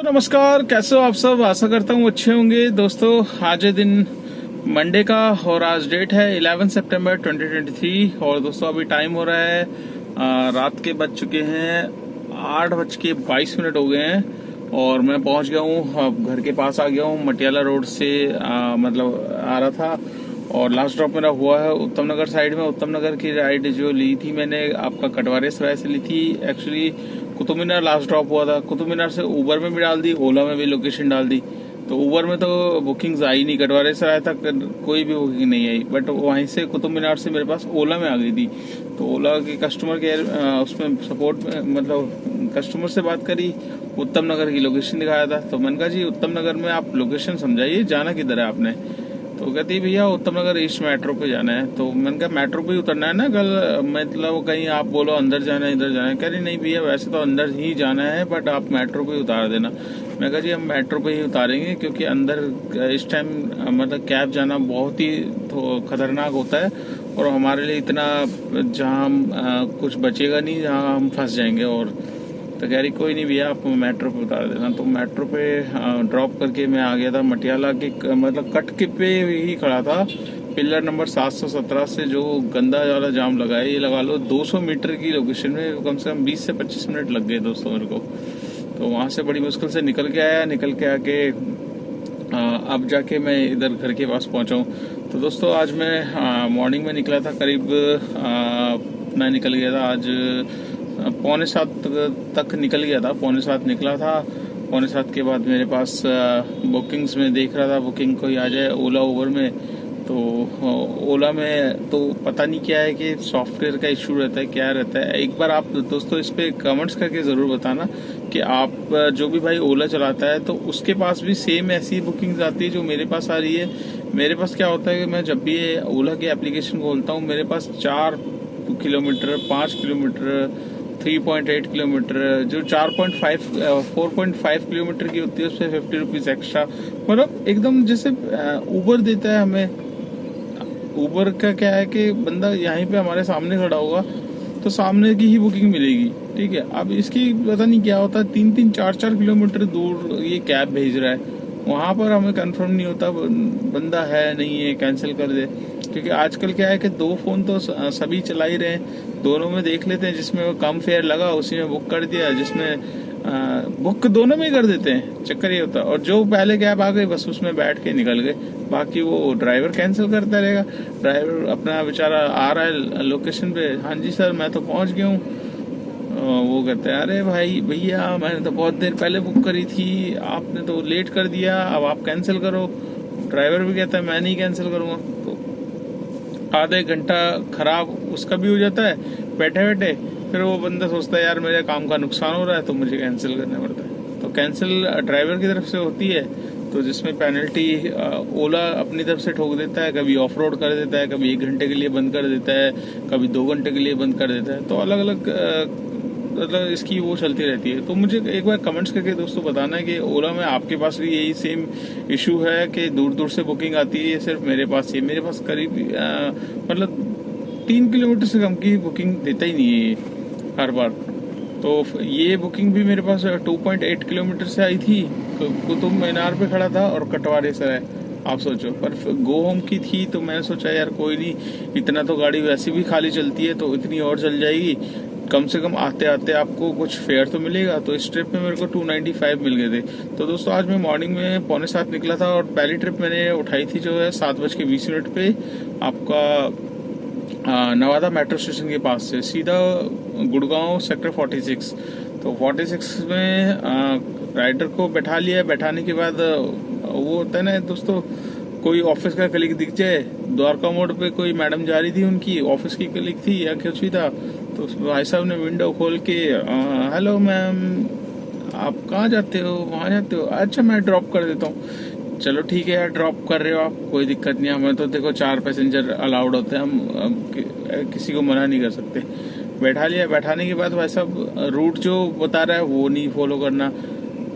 तो नमस्कार, कैसे हो आप सब। आशा करता हूँ अच्छे होंगे। दोस्तों आज दिन मंडे का और आज डेट है 11 सितंबर 2023 और दोस्तों अभी टाइम हो रहा है रात के बज चुके हैं 8:22 हो गए हैं और मैं पहुंच गया हूँ घर के पास आ गया हूँ। मटियाला रोड से मतलब आ रहा था और लास्ट ड्रॉप मेरा हुआ है उत्तम नगर साइड में। उत्तम नगर की राइड जो ली थी मैंने आपका कटवारे सराय से ली थी। Actually Qutub Minar last drop हुआ था। कुतुब मीनार से उबर में भी डाल दी, ओला में भी लोकेशन डाल दी। तो उबर में तो बुकिंग्स आई नहीं, कटवारे सराय तक कोई भी बुकिंग नहीं आई, बट वहीं से कुतुब मीनार से मेरे पास ओला में आ गई थी। तो ओला की कस्टमर केयर उसमें सपोर्ट में मतलब कस्टमर से बात करी, उत्तम नगर की लोकेशन दिखाया था। तो मैंने कहा जी उत्तम नगर में आप लोकेशन समझाइए, जाना किधर है आपने। तो कहती भैया उत्तम नगर ईस्ट मेट्रो पे जाना है। तो मैंने कहा मेट्रो पे ही उतरना है ना कल, मतलब कहीं आप बोलो अंदर जाना है इधर जाना है। कह रही नहीं भैया वैसे तो अंदर ही जाना है बट आप मेट्रो पे ही उतार देना। मैं कहा जी हम मेट्रो पे ही उतारेंगे क्योंकि अंदर इस टाइम मतलब कैब जाना बहुत ही तो खतरनाक होता है और हमारे लिए इतना जाम कुछ बचेगा नहीं जहाँ हम फंस जाएंगे। और तो कह रही कोई नहीं भैया आप मेट्रो पे उतार देना। तो मेट्रो पे ड्रॉप करके मैं आ गया था मटियाला के मतलब कट के पे ही खड़ा था, पिलर नंबर 717 से। जो गंदा वाला जाम लगा है ये लगा लो 200 मीटर की लोकेशन में कम से कम 20 से 25 मिनट लग गए दोस्तों मेरे को। तो वहां से बड़ी मुश्किल से निकल के आया, निकल के आके अब जाके मैं इधर घर के पास पहुंचा हूँ। तो दोस्तों आज मैं मॉर्निंग में निकला था, करीब मैं निकल गया था आज 6:45 तक निकल गया था। 6:45 निकला था। 6:45 के बाद मेरे पास बुकिंग्स में देख रहा था बुकिंग कोई आ जाए ओला उबर में। तो ओला में तो पता नहीं क्या है कि सॉफ्टवेयर का इशू रहता है, क्या रहता है। एक बार आप दोस्तों इस पे कमेंट्स करके ज़रूर बताना कि आप जो भी भाई ओला चलाता है तो उसके पास भी सेम ऐसी बुकिंग्स आती है जो मेरे पास आ रही है। मेरे पास क्या होता है कि मैं जब भी ओला की एप्लीकेशन खोलता हूँ मेरे पास 4 किलोमीटर 5 किलोमीटर 3.8 किलोमीटर जो 4.5 किलोमीटर की होती है उस पर 50 रुपीज एक्स्ट्रा, मतलब एकदम जैसे उबर देता है हमें। उबर का क्या है कि बंदा यहीं पे हमारे सामने खड़ा होगा तो सामने की ही बुकिंग मिलेगी, ठीक है। अब इसकी पता नहीं क्या होता है 3-3 4-4 किलोमीटर दूर ये कैब भेज रहा है, वहां पर हमें कंफर्म नहीं होता बंदा है नहीं है, कैंसिल कर दे। क्योंकि आजकल क्या है कि 2 फोन तो सभी चला ही रहे हैं, दोनों में देख लेते हैं जिसमें वो कम फेयर लगा उसी में बुक कर दिया, जिसमें बुक दोनों में ही कर देते हैं। चक्कर ये होता है और जो पहले कैब आ गई बस उसमें बैठ के निकल गए, बाकी वो ड्राइवर कैंसिल करता रहेगा। ड्राइवर अपना बेचारा आ रहा है लोकेशन पे, हाँ जी सर मैं तो पहुंच गया हूँ। वो कहते हैं अरे भाई भैया मैंने तो बहुत देर पहले बुक करी थी, आपने तो लेट कर दिया, अब आप कैंसिल करो। ड्राइवर भी कहता है मैं नहीं कैंसिल करूंगा। तो आधे घंटा खराब उसका भी हो जाता है बैठे बैठे। फिर वो बंदा सोचता है यार मेरे काम का नुकसान हो रहा है तो मुझे कैंसिल करना पड़ता है। तो कैंसिल ड्राइवर की तरफ से होती है, तो जिसमें पेनल्टी ओला अपनी तरफ से ठोक देता है, कभी ऑफ रोड कर देता है, कभी 1 घंटे के लिए बंद कर देता है, कभी 2 घंटे के लिए बंद कर देता है। तो अलग अलग मतलब इसकी वो चलती रहती है। तो मुझे एक बार कमेंट्स करके दोस्तों बताना है कि ओला में आपके पास भी यही सेम इशू है कि दूर दूर से बुकिंग आती है, सिर्फ मेरे पास ही। मेरे पास करीब मतलब 3 किलोमीटर से कम की बुकिंग देता ही नहीं है ये हर बार। तो ये बुकिंग भी मेरे पास 2.8 किलोमीटर से आई थी, कुतुब मीनार पे खड़ा था और कटवारे सराय, आप सोचो। पर गो होम की थी तो मैंने सोचा यार कोई नहीं, इतना तो गाड़ी वैसे भी खाली चलती है तो इतनी और चल जाएगी, कम से कम आते आते आपको कुछ फेयर तो मिलेगा। तो इस ट्रिप में मेरे को 295 मिल गए थे। तो दोस्तों आज मैं मॉर्निंग में 6:45 निकला था और पहली ट्रिप मैंने उठाई थी जो है 7:20 पे आपका नवादा मेट्रो स्टेशन के पास से सीधा गुड़गांव सेक्टर 46। तो 46 में राइडर को बैठा लिया। बैठाने के बाद वो होता है ना दोस्तों, कोई ऑफिस का कलीग दिख जाए, द्वारका मोड़ पे कोई मैडम जा रही थी, उनकी ऑफिस की कलीग थी या कुछ ही था। तो भाई साहब ने विंडो खोल के हेलो मैम आप कहाँ जाते हो, वहाँ जाते हो, अच्छा मैं ड्रॉप कर देता हूँ। चलो ठीक है यार ड्रॉप कर रहे हो आप, कोई दिक्कत नहीं, हमें तो देखो 4 पैसेंजर अलाउड होते हैं, हम किसी को मना नहीं कर सकते। बैठा लिया। बैठाने के बाद भाई साहब रूट जो बता रहा है वो नहीं फॉलो करना।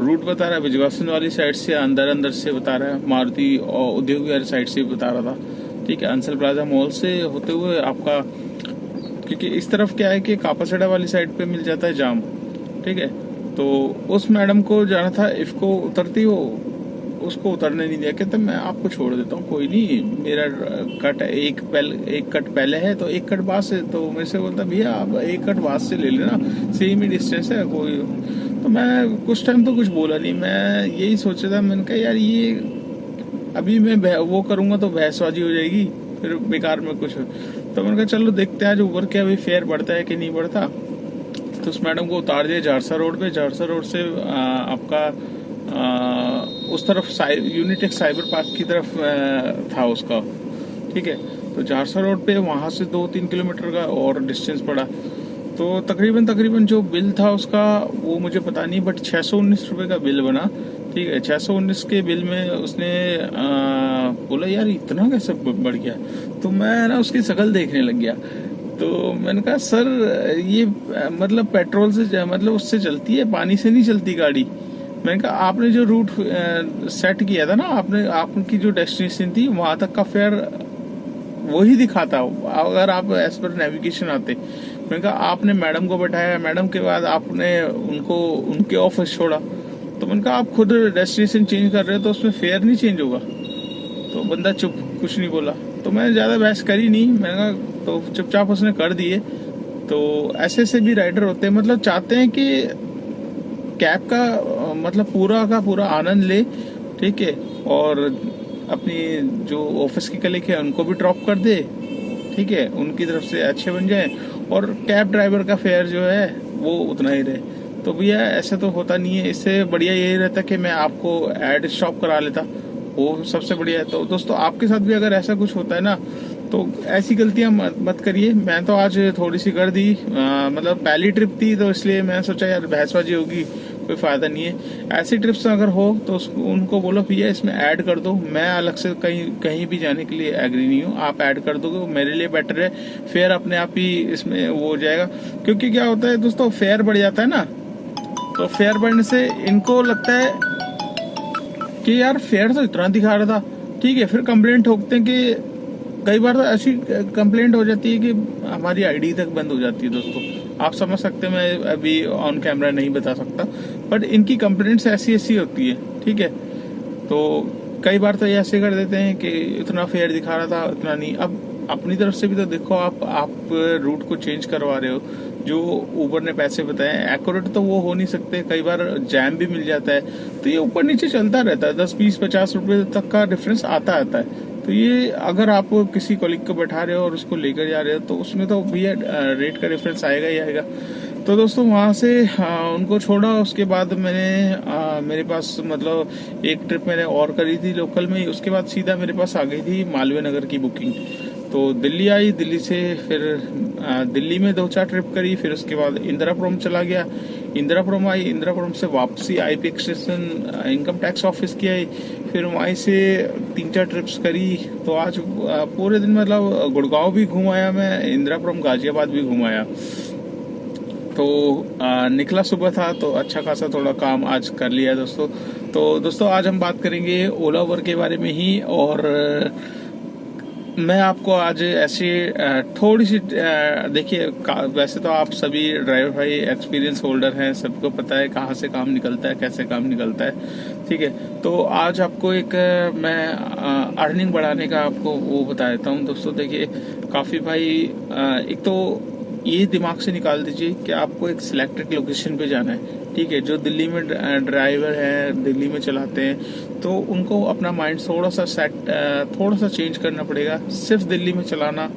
रूट बता रहा है विजयवासन वाली साइड से अंदर से बता रहा है, मारुति और उद्योग विहार साइड से बता रहा था, ठीक है। अंसल प्लाजा मॉल से होते हुए आपका, क्योंकि इस तरफ क्या है कि कापासेड़ा वाली साइड पे मिल जाता है जाम, ठीक है। तो उस मैडम को जाना था इफ़को उतरती हो, उसको उतरने नहीं दिया। कहते मैं आपको छोड़ देता हूँ, कोई नहीं, मेरा कट एक कट पहले है तो एक कट बाद से। तो मेरे से बोलता भैया आप एक कट बाद से ले लेना, सेम ही डिस्टेंस है कोई। तो मैं कुछ टाइम तो कुछ बोला नहीं, मैं यही सोच रहा था, मैंने कहा यार ये अभी मैं वो करूँगा तो बहसबाजी हो जाएगी, फिर बेकार में कुछ। तो मैंने कहा चलो देखते हैं आज ऊपर के अभी फेयर बढ़ता है कि नहीं बढ़ता। तो उस मैडम को उतार दिया झारसा रोड पे। झारसा रोड से आपका उस तरफ यूनिटेक साइबर पार्क की तरफ था उसका, ठीक है। तो झारसा रोड पे वहाँ से 2-3 किलोमीटर का और डिस्टेंस पड़ा। तो तकरीबन जो बिल था उसका वो मुझे पता नहीं, बट 619 रुपये का बिल बना, ठीक है। 619 के बिल में उसने बोला यार इतना कैसे बढ़ गया। तो मैं ना उसकी शक्ल देखने लग गया। तो मैंने कहा सर ये मतलब पेट्रोल से मतलब उससे चलती है, पानी से नहीं चलती गाड़ी। मैंने कहा आपने जो रूट सेट किया था ना, आपकी जो डेस्टिनेशन थी वहां तक का फेयर वही दिखाता अगर आप एज पर नेविगेशन आते। मैंने कहा आपने मैडम को बैठाया, मैडम के बाद आपने उनके ऑफिस छोड़ा। तो मैंने कहा आप खुद डेस्टिनेशन चेंज कर रहे हो तो उसमें फेयर नहीं चेंज होगा। तो बंदा चुप, कुछ नहीं बोला। तो मैंने ज़्यादा बहस करी नहीं, मैंने कहा तो चुपचाप उसने कर दिए। तो ऐसे भी राइडर होते हैं, मतलब चाहते हैं कि कैब का मतलब पूरा का पूरा आनंद ले, ठीक है, और अपनी जो ऑफिस की कलीग है उनको भी ड्रॉप कर दे, ठीक है, उनकी तरफ से अच्छे बन जाए, और कैब ड्राइवर का फेयर जो है वो उतना ही रहे। तो भैया ऐसा तो होता नहीं है, इससे बढ़िया यही रहता कि मैं आपको ऐड स्टॉप करा लेता, वो सबसे बढ़िया है। तो दोस्तों आपके साथ भी अगर ऐसा कुछ होता है ना तो ऐसी गलतियां मत करिए। मैं तो आज थोड़ी सी कर दी, मतलब पहली ट्रिप थी तो इसलिए मैं सोचा यार बहसबाजी होगी, कोई फायदा नहीं है। ऐसी ट्रिप्स अगर हो तो उनको बोलो भैया इसमें ऐड कर दो, मैं अलग से कहीं भी जाने के लिए एग्री नहीं हूँ, आप ऐड कर दोगे मेरे लिए बेटर है, फेयर अपने आप ही इसमें वो हो जाएगा। क्योंकि क्या होता है दोस्तों, फेयर बढ़ जाता है ना, तो फेयर बढ़ने से इनको लगता है कि यार फेयर तो इतना दिखा रहा था, ठीक है। फिर कंप्लेंट ठोकते हैं कि कई बार तो ऐसी कंप्लेंट हो जाती है कि हमारी आईडी तक बंद हो जाती है। दोस्तों आप समझ सकते हैं, मैं अभी ऑन कैमरा नहीं बता सकता, बट इनकी कंप्लेंट्स ऐसी होती है, ठीक है। तो कई बार तो ये ऐसे कर देते हैं कि इतना फेयर दिखा रहा था, इतना नहीं। अब अपनी तरफ से भी तो देखो, आप रूट को चेंज करवा रहे हो, जो ऊबर ने पैसे बताए एक्यूरेट तो वो हो नहीं सकते, कई बार जैम भी मिल जाता है। तो ये ऊपर नीचे चलता रहता है, 10, 20, 50 रुपए तक का डिफरेंस आता है। तो ये अगर आप किसी कॉलीग को बैठा रहे हो और उसको लेकर जा रहे हो तो उसमें तो भैया रेट का डिफरेंस आएगा ही आएगा। तो दोस्तों वहाँ से उनको छोड़ा। उसके बाद मैंने मेरे पास मतलब एक ट्रिप मैंने और करी थी लोकल में, उसके बाद सीधा मेरे पास आ गई थी मालवीय नगर की बुकिंग। तो दिल्ली आई, दिल्ली से फिर दिल्ली में 2-4 ट्रिप करी, फिर उसके बाद इंदिरापुरम चला गया, इंदिरापुरम आई, इंदिरापुरम से वापसी IPX station income tax office की आई, फिर वहीं से 3-4 ट्रिप्स करी। तो आज पूरे दिन मतलब गुड़गांव भी घुमाया मैं, इंदिरापुरम गाजियाबाद भी घुमाया। तो निकला सुबह था तो अच्छा खासा थोड़ा काम आज कर लिया दोस्तों। तो दोस्तों आज हम बात करेंगे ओला उबर के बारे में ही, और मैं आपको आज ऐसे थोड़ी सी देखिए, वैसे तो आप सभी ड्राइवर भाई एक्सपीरियंस होल्डर हैं, सबको पता है कहाँ से काम निकलता है, कैसे काम निकलता है, ठीक है। तो आज आपको एक मैं अर्निंग बढ़ाने का आपको वो बता देता हूँ दोस्तों। देखिए काफ़ी भाई एक तो ये दिमाग से निकाल दीजिए कि आपको एक सिलेक्टेड लोकेशन पे जाना है, ठीक है। जो दिल्ली में ड्राइवर है, दिल्ली में चलाते हैं, तो उनको अपना माइंड थोड़ा सा चेंज करना पड़ेगा। सिर्फ दिल्ली में चलाना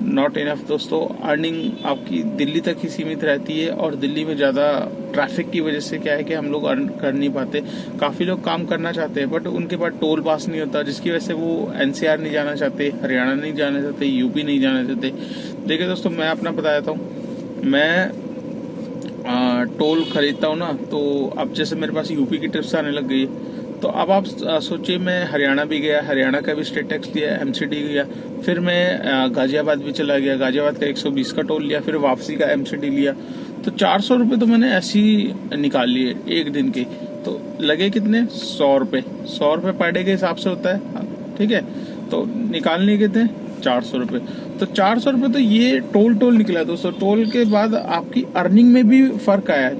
नॉट इनफ दोस्तों। अर्निंग आपकी दिल्ली तक ही सीमित रहती है, और दिल्ली में ज़्यादा ट्रैफिक की वजह से क्या है कि हम लोग अर्न कर नहीं पाते। काफ़ी लोग काम करना चाहते हैं बट उनके पास टोल पास नहीं होता, जिसकी वजह से वो एनसीआर नहीं जाना चाहते, हरियाणा नहीं जाना चाहते, यूपी नहीं जाना चाहते। देखिए दोस्तों मैं अपना बता देता हूँ, मैं टोल खरीदता हूँ ना, तो अब जैसे मेरे पास यूपी की ट्रिप्स आने लग गई, तो अब आप सोचिए मैं हरियाणा भी गया, हरियाणा का भी स्टेट टैक्स दिया, एमसीडी गया, फिर मैं गाजियाबाद भी चला गया, गाजियाबाद का 120 का टोल लिया, फिर वापसी का एमसीडी लिया। तो 400 रुपये तो मैंने ऐसे ही निकाल लिए एक दिन के। तो लगे कितने? 100 रुपये। 100 रुपये पर डे के हिसाब से होता है, ठीक है। तो निकालने कितने? 400 रुपये। तो 400 रुपये तो ये टोल निकला दोस्तों। टोल के बाद आपकी अर्निंग में भी फर्क आया है,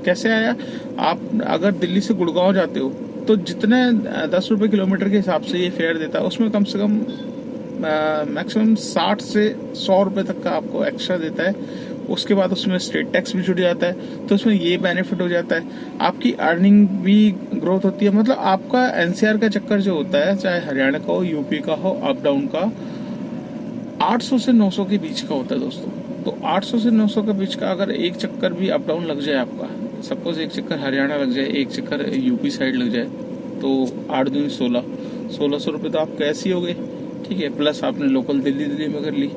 कैसे आया, आप अगर दिल्ली से गुड़गांव जाते हो तो जितने 10 रुपये किलोमीटर के हिसाब से ये फेयर देता है, उसमें कम से कम मैक्सिमम 60 से 100 रुपये तक का आपको एक्स्ट्रा देता है। उसके बाद उसमें स्टेट टैक्स भी जुड़ जाता है, तो उसमें ये बेनिफिट हो जाता है, आपकी अर्निंग भी ग्रोथ होती है। मतलब आपका एनसीआर का चक्कर जो होता है, चाहे हरियाणा का हो, यूपी का हो, अप डाउन का 800 से 900 के बीच का होता है दोस्तों। तो 800 से 900 के बीच का अगर एक चक्कर भी अप डाउन लग जाए आपका, सपोज एक चक्कर हरियाणा लग जाए, एक चक्कर यूपी साइड लग जाए, तो 8 दूनी 1600 रुपये तो आप कैसे ही हो गए, ठीक है। प्लस आपने लोकल दिल्ली में कर ली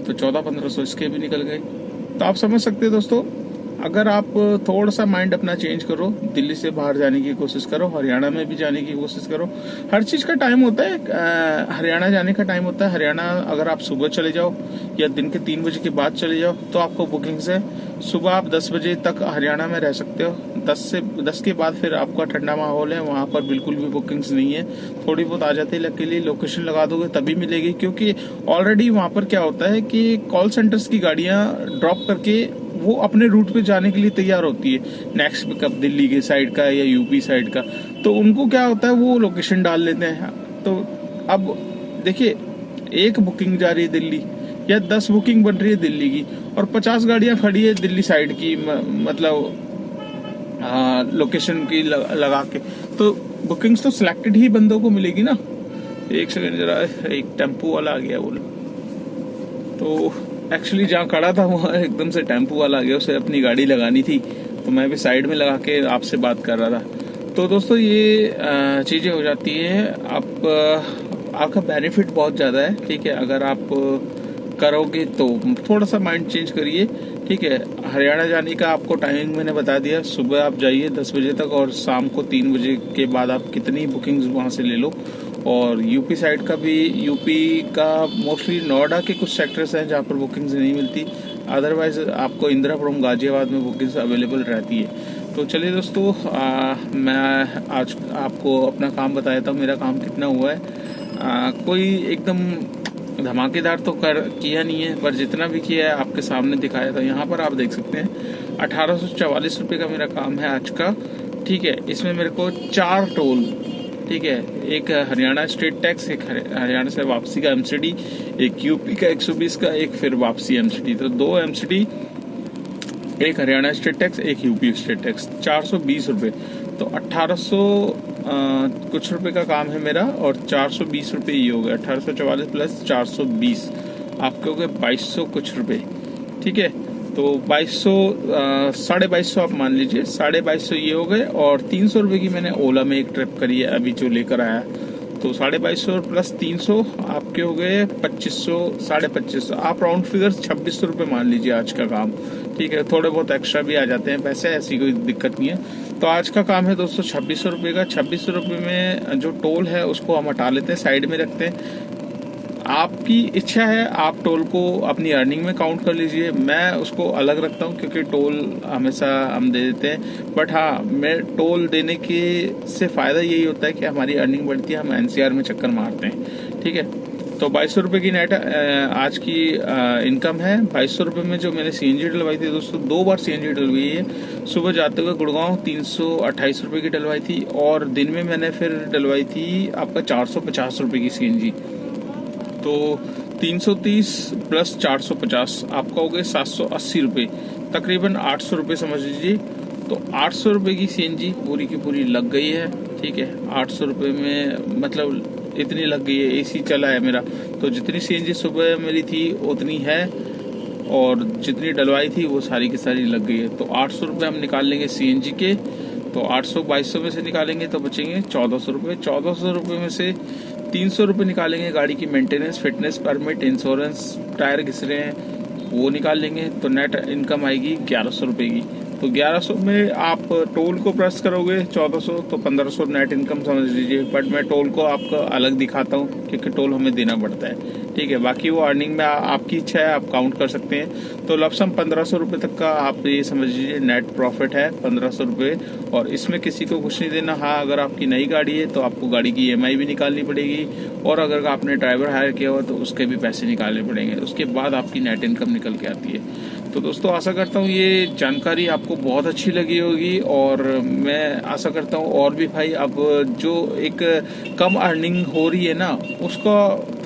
तो 14-1500 इसके भी निकल गए। तो आप समझ सकते हैं दोस्तों, अगर आप थोड़ा सा माइंड अपना चेंज करो, दिल्ली से बाहर जाने की कोशिश करो, हरियाणा में भी जाने की कोशिश करो। हर चीज़ का टाइम होता है, हरियाणा जाने का टाइम होता है। हरियाणा अगर आप सुबह चले जाओ या दिन के 3 बजे के बाद चले जाओ तो आपको बुकिंग्स है। सुबह आप 10 बजे तक हरियाणा में रह सकते हो, 10 के बाद फिर आपका ठंडा माहौल है, वहाँ पर बिल्कुल भी बुकिंग्स नहीं है। थोड़ी बहुत आ जाती है, लकीली लोकेशन लगा दोगे तभी मिलेगी, क्योंकि ऑलरेडी वहाँ पर क्या होता है कि कॉल सेंटर्स की गाड़ियाँ ड्रॉप करके वो अपने रूट पे जाने के लिए तैयार होती है, नेक्स्ट पिकअप दिल्ली के साइड का या यूपी साइड का। तो उनको क्या होता है, वो लोकेशन डाल लेते हैं। तो अब देखिए, एक बुकिंग जा रही है दिल्ली या 10 बुकिंग बन रही है दिल्ली की, और 50 गाड़ियां खड़ी है दिल्ली साइड की, मतलब लोकेशन की लगा के, तो बुकिंग्स तो सिलेक्टेड ही बंदों को मिलेगी ना। एक सेकंड जरा, एक टेम्पो वाला आ गया बोलो, तो एक्चुअली जहाँ खड़ा था वहाँ एकदम से टेम्पो वाला आ गया, उसे अपनी गाड़ी लगानी थी, तो मैं भी साइड में लगा के आपसे बात कर रहा था। तो दोस्तों ये चीज़ें हो जाती है। आपका बेनिफिट बहुत ज़्यादा है, ठीक है। अगर आप करोगे तो थोड़ा सा माइंड चेंज करिए, ठीक है। हरियाणा जाने का आपको टाइमिंग मैंने बता दिया, सुबह आप जाइए 10 बजे तक, और शाम को 3 बजे के बाद आप कितनी बुकिंग्स वहाँ से ले लो। और यूपी साइड का भी, यूपी का मोस्टली नोएडा के कुछ सेक्टर्स हैं जहाँ पर बुकिंग्स नहीं मिलती, अदरवाइज आपको इंदिरापुरम गाजियाबाद में बुकिंग्स अवेलेबल रहती है। तो चलिए दोस्तों, मैं आज आपको अपना काम बताया था, मेरा काम कितना हुआ है। कोई एकदम धमाकेदार तो किया नहीं है, पर जितना भी किया है आपके सामने दिखाया था। यहाँ पर आप देख सकते हैं 1844 रुपये का मेरा काम है आज का, ठीक है। इसमें मेरे को 4 टोल, ठीक है, एक हरियाणा स्टेट टैक्स, एक हरियाणा से वापसी का एमसीडी, एक यूपी का 120 का, एक फिर वापसी एमसीडी। तो 2 एमसीडी, एक हरियाणा स्टेट टैक्स, एक यूपी स्टेट टैक्स, 420 रुपये। तो 1800 कुछ रुपए का काम है मेरा, और 420 रुपये ये हो गया। 1844 प्लस 420 आपके हो गए 2200 कुछ रुपये, ठीक है। तो 2200, 2250 आप मान लीजिए, 2250 ये हो गए। और 300 रुपये की मैंने ओला में एक ट्रिप करी है अभी जो लेकर आया, तो 2250 प्लस 300 आपके हो गए 2500, 2550। आप राउंड फिगर 2600 रुपये मान लीजिए आज का काम, ठीक है। थोड़े बहुत एक्स्ट्रा भी आ जाते हैं पैसे, ऐसी कोई दिक्कत नहीं है। तो आज का काम है दोस्तों 2600 रुपये का। 2600 रुपये में जो टोल है उसको हम हटा लेते हैं, साइड में रखते हैं। आपकी इच्छा है, आप टोल को अपनी अर्निंग में काउंट कर लीजिए, मैं उसको अलग रखता हूँ क्योंकि टोल हमेशा हम दे देते हैं। बट हाँ, मैं टोल देने के से फ़ायदा यही होता है कि हमारी अर्निंग बढ़ती है, हम एनसीआर में चक्कर मारते हैं, ठीक है। तो 2200 रुपये की नेट आज की इनकम है। 2200 रुपये में जो मैंने सीएनजी डलवाई थी दोस्तों, 2 बार सीएनजी डलवाई है। सुबह जाते हुए गुड़गांव 328 रुपये की डलवाई थी, और दिन में मैंने फिर डलवाई थी आपका 450 रुपये की सीएनजी। तो 330 प्लस 450 आपका हो गए 780 रुपये, तकरीबन 800 रुपये समझ लीजिए। तो 800 रुपये की सीएनजी पूरी की पूरी लग गई है, ठीक है। 800 रुपये में मतलब इतनी लग गई है, एसी चला है मेरा, तो जितनी सीएनजी सुबह मेरी थी उतनी है, और जितनी डलवाई थी वो सारी की सारी लग गई है। तो 800 रुपये हम निकाल लेंगे सीएनजी के, तो 800 2200 में से निकालेंगे तो बचेंगे 1400 रुपये। 1400 रुपये में से 300 रुपये निकालेंगे गाड़ी की maintenance, fitness permit, insurance, tyre घिस रहे हैं वो निकाल लेंगे, तो नेट इनकम आएगी 1100 रुपये की। तो 1100 में आप टोल को प्लस करोगे 1400, तो 1500 नेट इनकम समझ लीजिए। बट मैं टोल को आपको अलग दिखाता हूँ क्योंकि टोल हमें देना पड़ता है, ठीक है। बाकी वो अर्निंग में आपकी इच्छा है, आप काउंट कर सकते हैं। तो लमसम 1500 रुपये तक का आप ये समझ लीजिए नेट प्रॉफिट है, 1500 रुपये। और इसमें किसी को कुछ नहीं देना। हाँ, अगर आपकी नई गाड़ी है तो आपको गाड़ी की EMI भी निकालनी पड़ेगी, और अगर आपने ड्राइवर हायर किया हुआ तो उसके भी पैसे निकालने पड़ेंगे, उसके बाद आपकी नेट इनकम निकल के आती है। तो दोस्तों आशा करता हूँ ये जानकारी आपको बहुत अच्छी लगी होगी, और मैं आशा करता हूँ और भी भाई अब जो एक कम अर्निंग हो रही है ना, उसका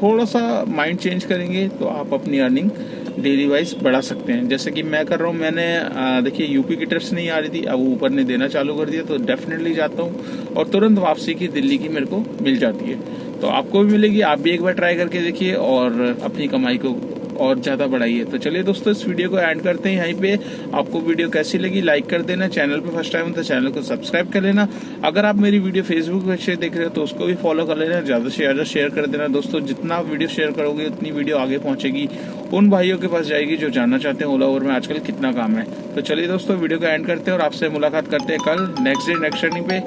थोड़ा सा माइंड चेंज करेंगे तो आप अपनी अर्निंग डेली वाइज बढ़ा सकते हैं। जैसे कि मैं कर रहा हूँ, मैंने देखिए यूपी की ट्रिप्स नहीं आ रही थी, अब ऊपर ने देना चालू कर दिया, तो डेफिनेटली जाता हूँ और तुरंत वापसी की दिल्ली की मेरे को मिल जाती है। तो आपको भी मिलेगी, आप भी एक बार ट्राई करके देखिए और अपनी कमाई को और ज़्यादा बढ़ाइए। तो चलिए दोस्तों इस वीडियो को एंड करते हैं यहीं पे। आपको वीडियो कैसी लगी लाइक कर देना, चैनल पे फर्स्ट टाइम तो चैनल को सब्सक्राइब कर लेना। अगर आप मेरी वीडियो फेसबुक पे से देख रहे हो तो उसको भी फॉलो कर लेना, ज़्यादा से ज़्यादा शेयर कर देना। दोस्तों जितना वीडियो शेयर करोगे उतनी वीडियो आगे पहुंचेगी, उन भाइयों के पास जाएगी जो जानना चाहते हैं ओला उबर में आजकल कितना काम है। तो चलिए दोस्तों वीडियो को एंड करते हैं और आपसे मुलाकात करते हैं कल नेक्स्ट डे नेक्स्ट टर्निंग पे।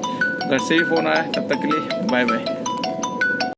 घर से भी फोन आया, तब तक के लिए बाय बाय।